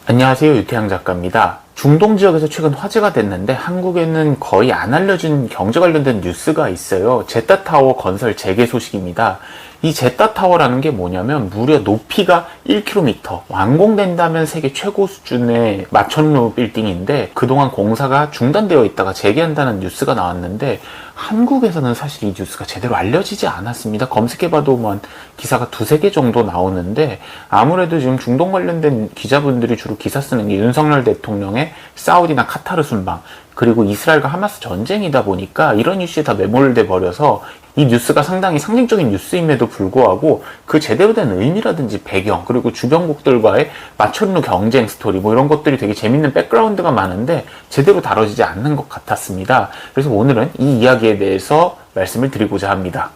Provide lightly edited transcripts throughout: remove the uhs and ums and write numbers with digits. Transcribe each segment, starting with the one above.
안녕하세요. 유태양 작가입니다. 중동 지역에서 최근 화제가 됐는데 한국에는 거의 안 알려진 경제 관련된 뉴스가 있어요. 제타타워 건설 재개 소식입니다. 이 제타타워라는 게 뭐냐면 무려 높이가 1km, 완공된다면 세계 최고 수준의 마천루 빌딩인데 그동안 공사가 중단되어 있다가 재개한다는 뉴스가 나왔는데 한국에서는 사실 이 뉴스가 제대로 알려지지 않았습니다. 검색해봐도 뭐 기사가 두세 개 정도 나오는데 아무래도 지금 중동 관련된 기자분들이 주로 기사 쓰는 게 윤석열 대통령의 사우디나 카타르 순방 그리고 이스라엘과 하마스 전쟁이다 보니까 이런 이슈에 다 매몰돼 버려서 이 뉴스가 상당히 상징적인 뉴스임에도 불구하고 그 제대로 된 의미라든지 배경 그리고 주변국들과의 맞춰놓는 경쟁 스토리 뭐 이런 것들이 되게 재밌는 백그라운드가 많은데 제대로 다뤄지지 않는 것 같았습니다. 그래서 오늘은 이 이야기에 대해서 말씀을 드리고자 합니다.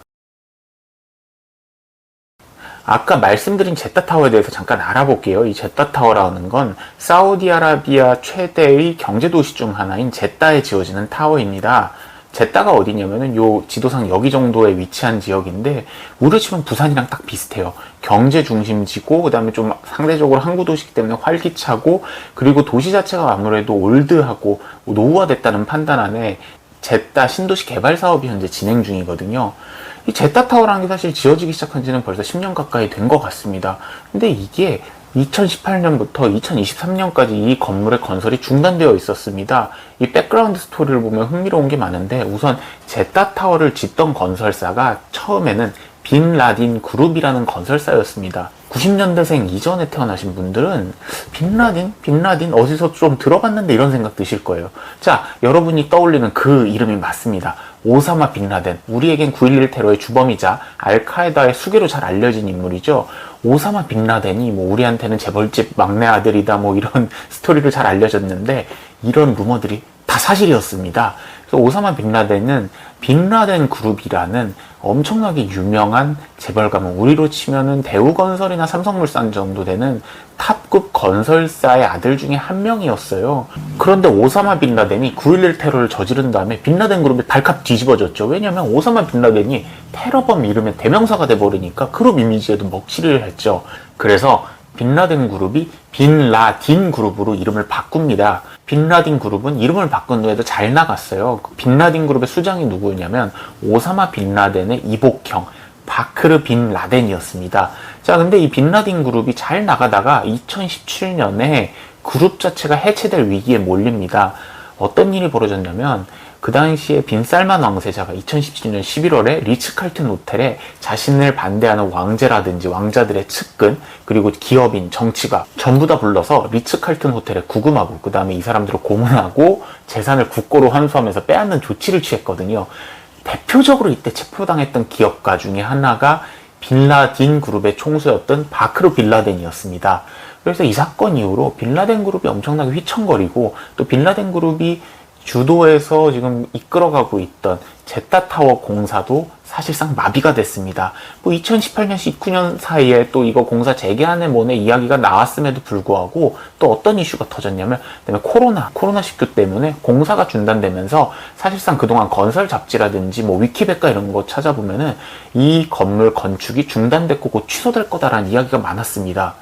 아까 말씀드린 제타타워에 대해서 잠깐 알아볼게요. 이 제타타워라는 건 사우디아라비아 최대의 경제도시 중 하나인 제타에 지어지는 타워입니다. 제타가 어디냐면은 요 지도상 여기 정도에 위치한 지역인데 우리로 치면 부산이랑 딱 비슷해요. 경제 중심지고 그다음에 좀 상대적으로 항구 도시이기 때문에 활기차고 그리고 도시 자체가 아무래도 올드하고 노후화됐다는 판단 안에 제타 신도시 개발 사업이 현재 진행 중이거든요. 이 제타타워라는 게 사실 지어지기 시작한 지는 벌써 10년 가까이 된 것 같습니다. 근데 이게 2018년부터 2023년까지 이 건물의 건설이 중단되어 있었습니다. 이 백그라운드 스토리를 보면 흥미로운 게 많은데 우선 제타타워를 짓던 건설사가 처음에는 빈 라딘 그룹이라는 건설사였습니다. 90년대생 이전에 태어나신 분들은 빈 라딘 어디서 좀 들어봤는데 이런 생각 드실 거예요. 자, 여러분이 떠올리는 그 이름이 맞습니다. 오사마 빈 라덴, 우리에겐 9.11 테러의 주범이자 알카에다의 수괴로 잘 알려진 인물이죠. 오사마 빈 라덴이 뭐 우리한테는 재벌집 막내 아들이다 뭐 이런 스토리를 잘 알려졌는데 이런 루머들이 다 사실이었습니다. 그래서 오사마 빈 라덴은 빈 라덴 그룹이라는 엄청나게 유명한 재벌 가문, 우리로 치면은 대우건설이나 삼성물산 정도 되는 탑급 건설사의 아들 중에 한 명이었어요. 그런데 오사마 빈 라덴이 9.11 테러를 저지른 다음에 빈 라덴 그룹이 발칵 뒤집어졌죠. 왜냐면 오사마 빈 라덴이 테러범 이름에 대명사가 돼버리니까 그룹 이미지에도 먹칠을 했죠. 그래서 빈 라덴 그룹이 빈 라딘 그룹으로 이름을 바꿉니다. 빈 라딘 그룹은 이름을 바꾼 후에도 잘 나갔어요. 빈 라딘 그룹의 수장이 누구였냐면 오사마 빈 라덴의 이복형 바크르 빈 라덴이었습니다. 자, 근데 이 빈 라딘 그룹이 잘 나가다가 2017년에 그룹 자체가 해체될 위기에 몰립니다. 어떤 일이 벌어졌냐면 그 당시에 빈 살만 왕세자가 2017년 11월에 리츠칼튼 호텔에 자신을 반대하는 왕제라든지 왕자들의 측근 그리고 기업인, 정치가 전부 다 불러서 리츠칼튼 호텔에 구금하고 그 다음에 이 사람들을 고문하고 재산을 국고로 환수하면서 빼앗는 조치를 취했거든요. 대표적으로 이때 체포당했던 기업가 중에 하나가 빈 라딘 그룹의 총수였던 바크르 빈 라덴이었습니다. 그래서 이 사건 이후로 빈 라덴 그룹이 엄청나게 휘청거리고 또 빈 라덴 그룹이 주도해서 지금 이끌어가고 있던 제타타워 공사도 사실상 마비가 됐습니다. 뭐 2018년, 19년 사이에 또 이거 공사 재개하는 뭐네 이야기가 나왔음에도 불구하고 또 어떤 이슈가 터졌냐면 그다음에 코로나19 때문에 공사가 중단되면서 사실상 그동안 건설 잡지라든지 뭐 위키백과 이런 거 찾아보면은 이 건물 건축이 중단됐고 곧 취소될 거다라는 이야기가 많았습니다.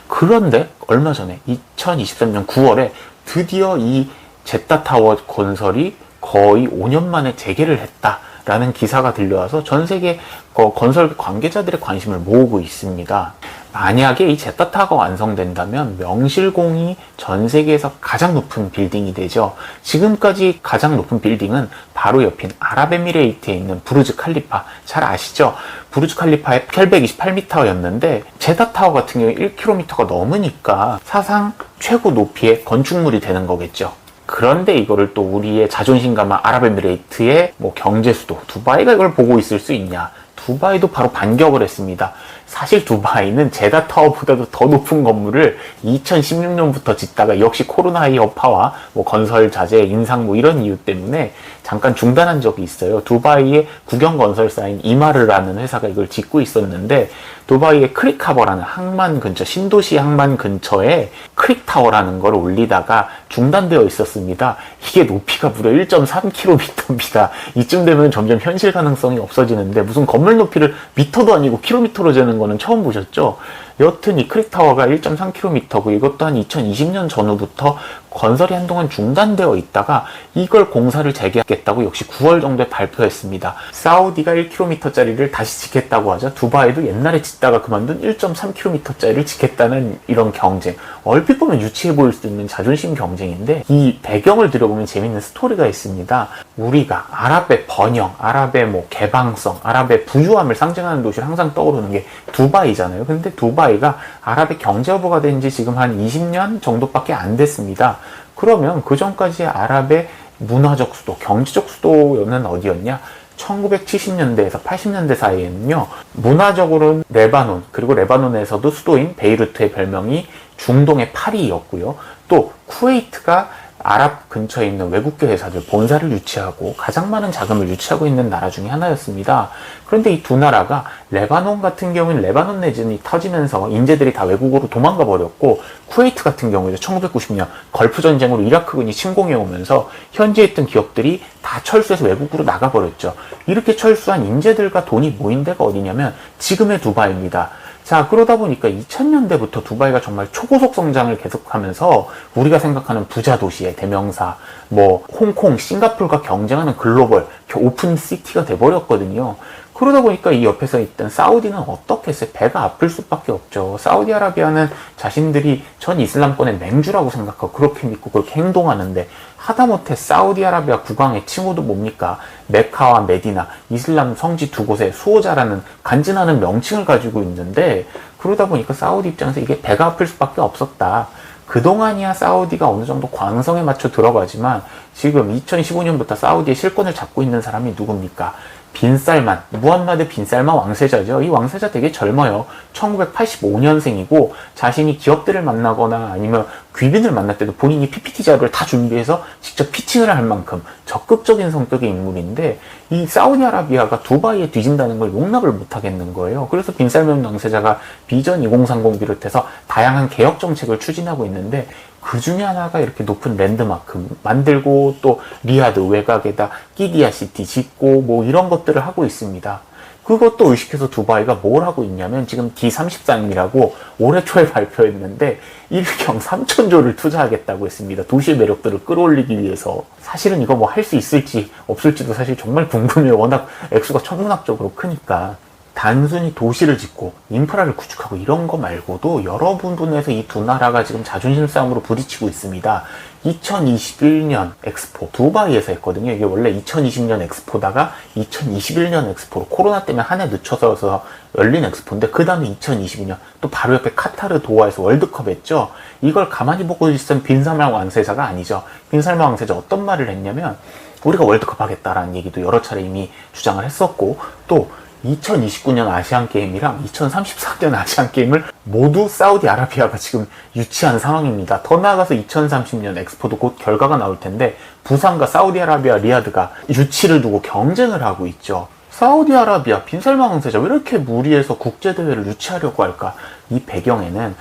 그런데 얼마 전에 2023년 9월에 드디어 이 제타타워 건설이 거의 5년 만에 재개를 했다라는 기사가 들려와서 전 세계 건설 관계자들의 관심을 모으고 있습니다. 만약에 이 제타타워가 완성된다면 명실공히 전 세계에서 가장 높은 빌딩이 되죠. 지금까지 가장 높은 빌딩은 바로 옆인 아랍에미레이트에 있는 부르즈 칼리파, 잘 아시죠? 부르즈 칼리파의 828m였는데 제타타워 같은 경우에 1km가 넘으니까 사상 최고 높이의 건축물이 되는 거겠죠. 그런데 이거를 또 우리의 자존심 가만 아랍에미레이트의 뭐 경제수도 두바이가 이걸 보고 있을 수 있냐? 두바이도 바로 반격을 했습니다. 사실 두바이는 제타타워보다도 더 높은 건물을 2016년부터 짓다가 역시 코로나의 여파와 뭐 건설 자재, 인상 뭐 이런 이유 때문에 잠깐 중단한 적이 있어요. 두바이의 국영 건설사인 이마르라는 회사가 이걸 짓고 있었는데 두바이의 크릭하버라는 항만 근처, 신도시 항만 근처에 크릭타워라는 걸 올리다가 중단되어 있었습니다. 이게 높이가 무려 1.3km입니다. 이쯤 되면 점점 현실 가능성이 없어지는데 무슨 건물 높이를 미터도 아니고 킬로미터로 재는 거는 처음 보셨죠? 여튼 이 크릭타워가 1.3km고 이것도 한 2020년 전후부터 건설이 한동안 중단되어 있다가 이걸 공사를 재개하겠다고 역시 9월 정도에 발표했습니다. 사우디가 1km짜리를 다시 짓겠다고 하자 두바이도 옛날에 짓다가 그만둔 1.3km짜리를 짓겠다는 이런 경쟁. 얼핏 보면 유치해 보일 수 있는 자존심 경쟁인데 이 배경을 들여보면 재밌는 스토리가 있습니다. 우리가 아랍의 번영, 아랍의 뭐 개방성, 아랍의 부유함을 상징하는 도시를 항상 떠오르는 게 두바이잖아요. 근데 두바이가 아랍의 경제허브가 된 지 지금 한 20년 정도밖에 안 됐습니다. 그러면 그 전까지 아랍의 문화적 수도, 경제적 수도는 어디였냐? 1970년대에서 80년대 사이에는요, 문화적으로는 레바논, 그리고 레바논에서도 수도인 베이루트의 별명이 중동의 파리였고요. 또 쿠웨이트가 아랍 근처에 있는 외국계 회사들 본사를 유치하고 가장 많은 자금을 유치하고 있는 나라 중에 하나였습니다. 그런데 이 두 나라가 레바논 같은 경우는 레바논 내전이 터지면서 인재들이 다 외국으로 도망가 버렸고 쿠웨이트 같은 경우에도 1990년 걸프 전쟁으로 이라크군이 침공해 오면서 현지에 있던 기업들이 다 철수해서 외국으로 나가 버렸죠. 이렇게 철수한 인재들과 돈이 모인 데가 어디냐면 지금의 두바이입니다. 자, 그러다 보니까 2000년대부터 두바이가 정말 초고속 성장을 계속하면서 우리가 생각하는 부자 도시의 대명사, 뭐 홍콩, 싱가포르가 경쟁하는 글로벌 오픈 시티가 돼버렸거든요. 그러다 보니까 이 옆에서 있던 사우디는 어떻게 했어요? 배가 아플 수밖에 없죠. 사우디아라비아는 자신들이 전 이슬람권의 맹주라고 생각하고 그렇게 믿고 그렇게 행동하는데 하다못해 사우디아라비아 국왕의 칭호도 뭡니까? 메카와 메디나, 이슬람 성지 두 곳의 수호자라는 간지나는 명칭을 가지고 있는데 그러다 보니까 사우디 입장에서 이게 배가 아플 수밖에 없었다. 그동안이야 사우디가 어느 정도 관성에 맞춰 들어가지만 지금 2015년부터 사우디의 실권을 잡고 있는 사람이 누굽니까? 빈살만, 무함마드 빈살만 왕세자죠. 이 왕세자 되게 젊어요. 1985년생이고 자신이 기업들을 만나거나 아니면 귀빈을 만날 때도 본인이 PPT 자료를 다 준비해서 직접 피칭을 할 만큼 적극적인 성격의 인물인데 이 사우디아라비아가 두바이에 뒤진다는 걸 용납을 못하겠는 거예요. 그래서 빈살만 왕세자가 비전 2030 비롯해서 다양한 개혁 정책을 추진하고 있는데 그 중에 하나가 이렇게 높은 랜드마크 만들고 또 리야드 외곽에다 끼디아 시티 짓고 뭐 이런 것들을 하고 있습니다. 그것도 의식해서 두바이가 뭘 하고 있냐면 지금 D33이라고 올해 초에 발표했는데 일경 3천조를 투자하겠다고 했습니다. 도시의 매력들을 끌어올리기 위해서. 사실은 이거 뭐 할 수 있을지 없을지도 사실 정말 궁금해요. 워낙 액수가 천문학적으로 크니까. 단순히 도시를 짓고 인프라를 구축하고 이런 거 말고도 여러 부분에서 이 두 나라가 지금 자존심 싸움으로 부딪히고 있습니다. 2021년 엑스포 두바이에서 했거든요. 이게 원래 2020년 엑스포다가 2021년 엑스포로 코로나 때문에 한 해 늦춰서 열린 엑스포인데 그 다음에 2022년 또 바로 옆에 카타르 도하에서 월드컵 했죠. 이걸 가만히 보고 있던 빈살만 왕세자가 아니죠. 빈살만 왕세자 어떤 말을 했냐면 우리가 월드컵 하겠다라는 얘기도 여러 차례 이미 주장을 했었고 또 2029년 아시안게임이랑 2034년 아시안게임을 모두 사우디아라비아가 지금 유치한 상황입니다. 더 나아가서 2030년 엑스포도 곧 결과가 나올 텐데 부산과 사우디아라비아 리야드가 유치를 두고 경쟁을 하고 있죠. 사우디아라비아 빈살만 왕세자 왜 이렇게 무리해서 국제대회를 유치하려고 할까? 이 배경에는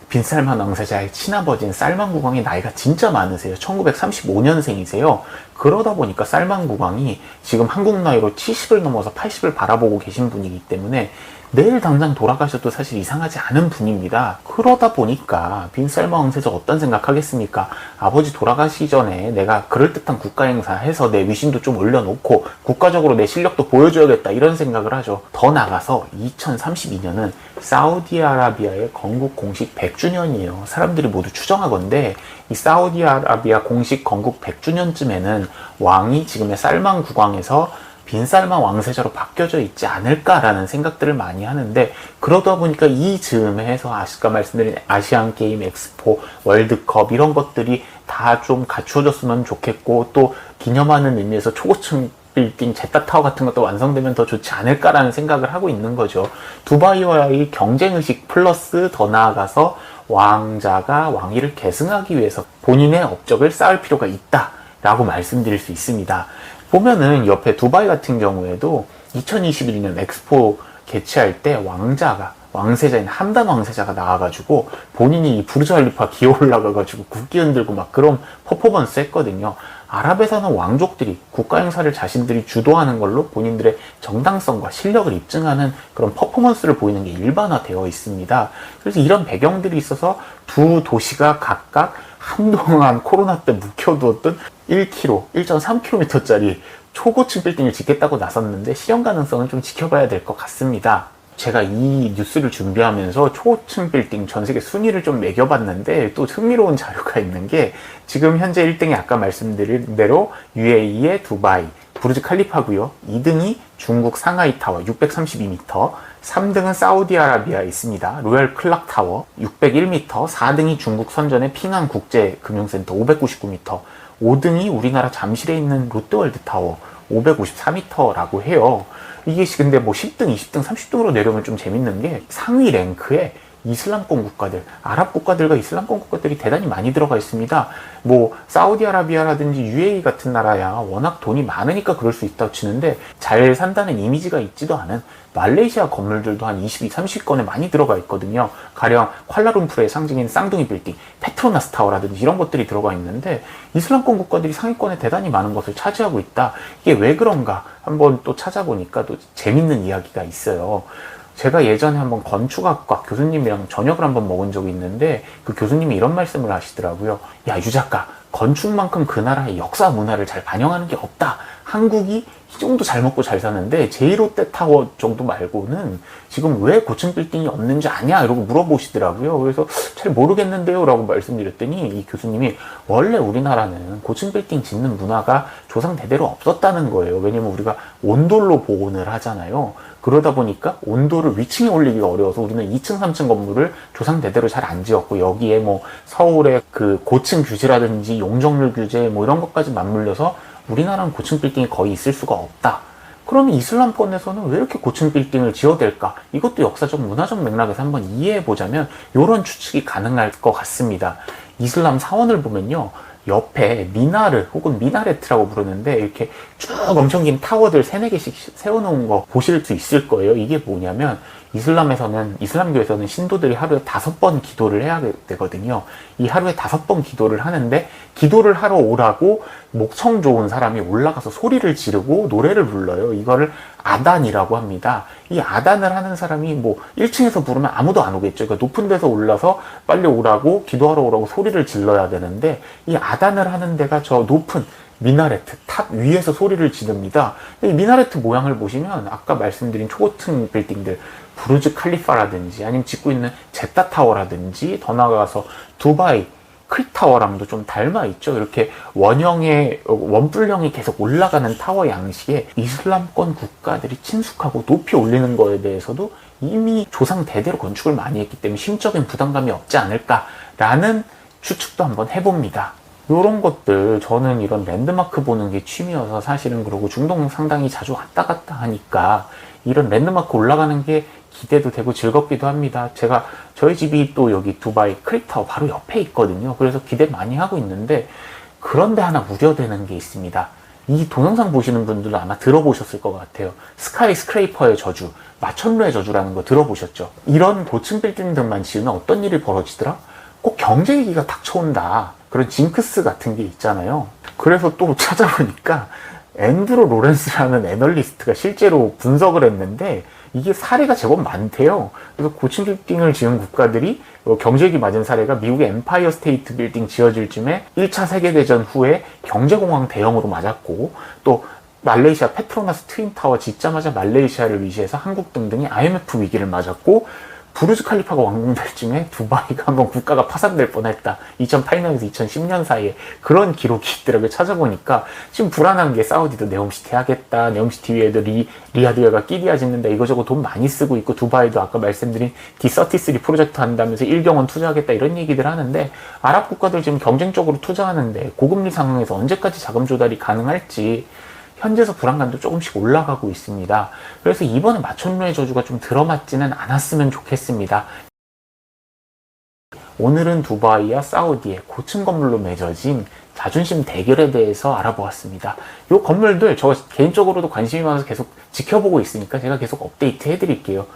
빈살만 왕세자의 친아버지인 살만 국왕이 나이가 진짜 많으세요. 1935년생이세요. 그러다 보니까 살만 국왕이 지금 한국 나이로 70을 넘어서 80을 바라보고 계신 분이기 때문에 내일 당장 돌아가셔도 사실 이상하지 않은 분입니다. 그러다 보니까 빈살만 왕세자 어떤 생각하겠습니까? 아버지 돌아가시기 전에 내가 그럴듯한 국가행사 해서 내 위신도 좀 올려놓고 국가적으로 내 실력도 보여줘야겠다 이런 생각을 하죠. 더 나가서 2032년은 사우디아라비아의 건국 공식 100주년이에요. 사람들이 모두 추정하건대 이 사우디아라비아 공식 건국 100주년쯤에는 왕이 지금의 살만 국왕에서 빈살만 왕세자로 바뀌어져 있지 않을까라는 생각들을 많이 하는데 그러다 보니까 이 즈음에 해서 아까 말씀드린 아시안게임, 엑스포, 월드컵 이런 것들이 다 좀 갖추어졌으면 좋겠고 또 기념하는 의미에서 초고층 빌딩, 제타타워 같은 것도 완성되면 더 좋지 않을까라는 생각을 하고 있는 거죠. 두바이와의 경쟁의식 플러스 더 나아가서 왕자가 왕위를 계승하기 위해서 본인의 업적을 쌓을 필요가 있다라고 말씀드릴 수 있습니다. 보면은 옆에 두바이 같은 경우에도 2021년 엑스포 개최할 때 왕세자인 함단 왕세자가 나와가지고 본인이 이 부르즈 할리파 기어 올라가가지고 국기 흔들고 막 그런 퍼포먼스 했거든요. 아랍에서는 왕족들이 국가 행사를 자신들이 주도하는 걸로 본인들의 정당성과 실력을 입증하는 그런 퍼포먼스를 보이는 게 일반화되어 있습니다. 그래서 이런 배경들이 있어서 두 도시가 각각 한동안 코로나 때 묵혀두었던 1km, 1.3km짜리 초고층 빌딩을 짓겠다고 나섰는데 실현 가능성은 좀 지켜봐야 될 것 같습니다. 제가 이 뉴스를 준비하면서 초고층 빌딩 전 세계 순위를 좀 매겨봤는데 또 흥미로운 자료가 있는 게 지금 현재 1등이 아까 말씀드린 대로 UAE의 두바이, 부르즈 칼리파고요. 2등이 중국 상하이 타워 632m, 3등은 사우디아라비아에 있습니다. 로열 클락 타워 601m, 4등이 중국 선전의 핑안 국제금융센터 599m, 5등이 우리나라 잠실에 있는 롯데월드 타워 554m라고 해요. 이게 근데 뭐 10등, 20등, 30등으로 내려오면 좀 재밌는 게 상위 랭크에 이슬람권 국가들, 아랍 국가들과 이슬람권 국가들이 대단히 많이 들어가 있습니다. 뭐 사우디아라비아라든지 UAE 같은 나라야 워낙 돈이 많으니까 그럴 수 있다고 치는데 잘 산다는 이미지가 있지도 않은 말레이시아 건물들도 한 22, 30건에 많이 들어가 있거든요. 가령 쿠알라룸푸르의 상징인 쌍둥이 빌딩, 페트로나스 타워라든지 이런 것들이 들어가 있는데 이슬람권 국가들이 상위권에 대단히 많은 것을 차지하고 있다. 이게 왜 그런가 한번 또 찾아보니까 또 재밌는 이야기가 있어요. 제가 예전에 한번 건축학과 교수님이랑 저녁을 한번 먹은 적이 있는데 그 교수님이 이런 말씀을 하시더라고요. 야, 유 작가, 건축만큼 그 나라의 역사 문화를 잘 반영하는 게 없다. 한국이 이 정도 잘 먹고 잘 사는데 제1롯데타워 정도 말고는 지금 왜 고층 빌딩이 없는지 아냐? 이러고 물어보시더라고요. 그래서 잘 모르겠는데요 라고 말씀드렸더니 이 교수님이 원래 우리나라는 고층 빌딩 짓는 문화가 조상 대대로 없었다는 거예요. 왜냐면 우리가 온돌로 보온을 하잖아요. 그러다 보니까 온도를 위층에 올리기가 어려워서 우리는 2층, 3층 건물을 조상 대대로 잘 안 지었고 여기에 뭐 서울의 그 고층 규제라든지 용적률 규제 뭐 이런 것까지 맞물려서 우리나라는 고층 빌딩이 거의 있을 수가 없다. 그러면 이슬람권에서는 왜 이렇게 고층 빌딩을 지어댈까? 이것도 역사적, 문화적 맥락에서 한번 이해해보자면 이런 추측이 가능할 것 같습니다. 이슬람 사원을 보면요. 옆에 미나르 혹은 미나레트라고 부르는데 이렇게 쭉 엄청 긴 타워들 3-4개씩 세워놓은 거 보실 수 있을 거예요. 이게 뭐냐면 이슬람교에서는 신도들이 하루에 5번 기도를 해야 되거든요. 이 하루에 5번 기도를 하는데 기도를 하러 오라고 목청 좋은 사람이 올라가서 소리를 지르고 노래를 불러요. 이거를 아단이라고 합니다. 이 아단을 하는 사람이 뭐 1층에서 부르면 아무도 안 오겠죠. 그러니까 높은 데서 올라서 빨리 오라고 기도하러 오라고 소리를 질러야 되는데 이 아단을 하는 데가 저 높은 미나레트 탑 위에서 소리를 지릅니다. 이 미나레트 모양을 보시면 아까 말씀드린 초고층 빌딩들 부르즈 칼리파라든지 아니면 짓고 있는 제타 타워라든지 더 나아가서 두바이 크리타워랑도 좀 닮아 있죠. 이렇게 원뿔형이 계속 올라가는 타워 양식에 이슬람권 국가들이 친숙하고 높이 올리는 거에 대해서도 이미 조상 대대로 건축을 많이 했기 때문에 심적인 부담감이 없지 않을까라는 추측도 한번 해봅니다. 이런 것들 저는 이런 랜드마크 보는 게 취미여서 사실은 그러고 중동 상당히 자주 왔다 갔다 하니까 이런 랜드마크 올라가는 게 기대도 되고 즐겁기도 합니다. 저희 집이 또 여기 두바이 크리타워 바로 옆에 있거든요. 그래서 기대 많이 하고 있는데 그런데 하나 우려되는 게 있습니다. 이 동영상 보시는 분들도 아마 들어보셨을 것 같아요. 스카이 스크레이퍼의 저주, 마천루의 저주라는 거 들어보셨죠? 이런 고층 빌딩들만 지으면 어떤 일이 벌어지더라? 꼭 경제 위기가 닥쳐온다. 그런 징크스 같은 게 있잖아요. 그래서 또 찾아보니까 앤드루 로렌스라는 애널리스트가 실제로 분석을 했는데 이게 사례가 제법 많대요. 그래서 고층 빌딩을 지은 국가들이 경제위기 맞은 사례가 미국의 엠파이어 스테이트 빌딩 지어질 쯤에 1차 세계대전 후에 경제공황 대형으로 맞았고 또 말레이시아 페트로나스 트윈타워 짓자마자 말레이시아를 위시해서 한국 등등이 IMF 위기를 맞았고 부르즈 칼리파가 완공될 쯤에 두바이가 한번 국가가 파산될 뻔했다. 2008년에서 2010년 사이에 그런 기록이 있더라고요. 찾아보니까 지금 불안한 게 사우디도 네옴시티 하겠다. 네옴시티 위에도 리야드가 끼리아 짓는다. 이거저거 돈 많이 쓰고 있고 두바이도 아까 말씀드린 D33 프로젝트 한다면서 1경원 투자하겠다. 이런 얘기들 하는데 아랍 국가들 지금 경쟁적으로 투자하는데 고금리 상황에서 언제까지 자금 조달이 가능할지 현재에서 불안감도 조금씩 올라가고 있습니다. 그래서 이번에 마천루의 저주가 좀 들어맞지는 않았으면 좋겠습니다. 오늘은 두바이와 사우디의 고층 건물로 맺어진 자존심 대결에 대해서 알아보았습니다. 이 건물들 저 개인적으로도 관심이 많아서 계속 지켜보고 있으니까 제가 계속 업데이트 해드릴게요.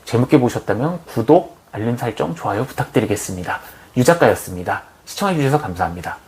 재밌게 보셨다면 구독, 알림 설정, 좋아요 부탁드리겠습니다. 유 작가였습니다. 시청해주셔서 감사합니다.